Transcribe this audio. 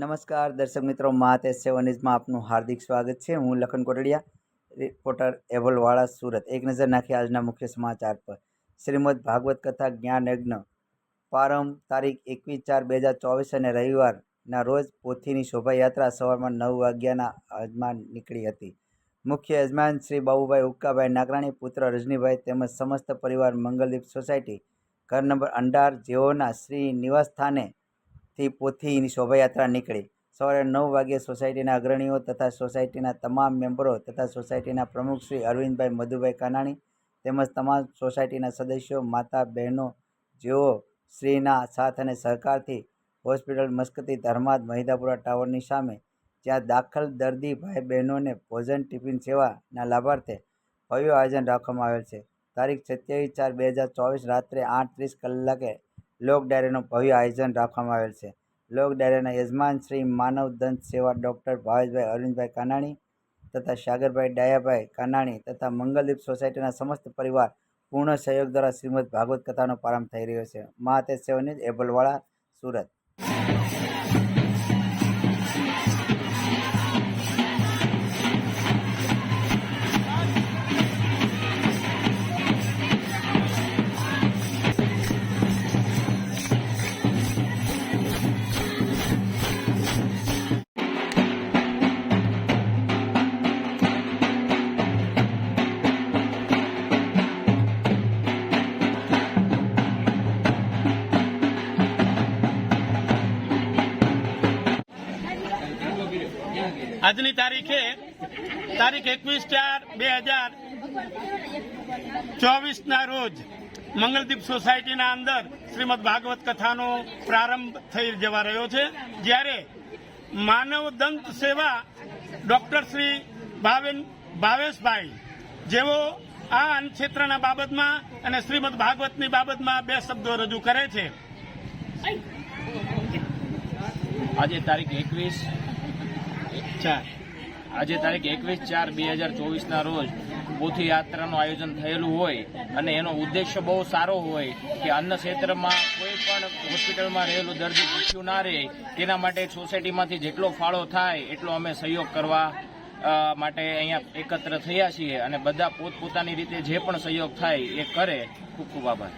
નમસ્કાર દર્શક મિત્રો, મહાતેજ સેવા ન્યૂઝમાં આપનું હાર્દિક સ્વાગત છે। હું લખન કોટડિયા, રિપોર્ટર એવલવાડા, સુરત। એક નજર નાખી આજના મુખ્ય સમાચાર પર। શ્રીમદ ભાગવત કથા જ્ઞાન યજ્ઞ પ્રારંભ તારીખ 21/4/2024 અને રવિવારના રોજ પોથીની શોભાયાત્રા સવારમાં 9 વાગ્યાના અજમાન નીકળી હતી। મુખ્ય યજમાન શ્રી બાબુભાઈ ઉક્કાભાઈ નાગરાણી, પુત્ર રજનીભાઈ તેમજ સમસ્ત પરિવાર મંગલદીપ સોસાયટી ઘર નંબર 18 જેઓના શ્રી નિવાસસ્થાને થી પોથીની શોભાયાત્રા નીકળી। સવારે 9 વાગ્યે સોસાયટીના અગ્રણીઓ તથા સોસાયટીના તમામ મેમ્બરો તથા સોસાયટીના પ્રમુખ શ્રી અરવિંદભાઈ મધુભાઈ કાનાણી તેમજ તમામ સોસાયટીના સદસ્યો, માતા બહેનો જેઓ શ્રીના સાથ અને સહકારથી હોસ્પિટલ મસ્કતી ધર્માદ મહિદાપુરા ટાવરની સામે જ્યાં દાખલ દર્દી ભાઈ બહેનોને ભોજન ટિફિન સેવાના લાભાર્થે ભવ્ય આયોજન રાખવામાં આવેલ છે। તારીખ 27/4/2024 રાત્રે 8:30 કલાકે લોક ડાયરાનું ભવ્ય આયોજન રાખવામાં આવેલ છે। લોક ડાયરાના યજમાન શ્રી માનવ દંત સેવા ડૉક્ટર ભાવેશભાઈ અરવિંદભાઈ કાનાણી તથા સાગરભાઈ ડાયાભાઈ કાનાણી તથા મંગલદીપ સોસાયટીના સમસ્ત પરિવાર પૂર્ણ સહયોગ દ્વારા શ્રીમદ ભાગવત કથાનો પ્રારંભ થઈ રહ્યો છે। મહાતેજ સેવા ન્યૂઝ, એબલવાડા, સુરત। આજની તારીખ 21/4/2024 ના રોજ મંગલદીપ સોસાયટીના અંદર શ્રીમદ ભાગવત કથાનો પ્રારંભ થઈ જવા રહ્યો છે। જ્યારે માનવ દંત સેવા ડૉક્ટર શ્રી ભાવેશભાઈ જેઓ આ ક્ષેત્રના બાબતમાં અને શ્રીમદ ભાગવતની બાબતમાં 2 શબ્દો રજૂ કરે છે। આજે તારીખ 21/4/2024 રોજ પોથી યાત્રાનું આયોજન થયેલું હોય અને એનો ઉદ્દેશ્ય બહુ સારો હોય કે અન્ન ક્ષેત્રમાં કોઈ પણ હોસ્પિટલમાં રહેલું દર્દી ભૂખ્યું ના રહે તેના માટે સોસાયટીમાંથી જેટલો ફાળો થાય એટલો અમે સહયોગ કરવા માટે અહીંયા એકત્ર થયા છીએ અને બધા પોતપોતાની રીતે જે પણ સહયોગ થાય એ કરે। ખૂબ ખૂબ આભાર।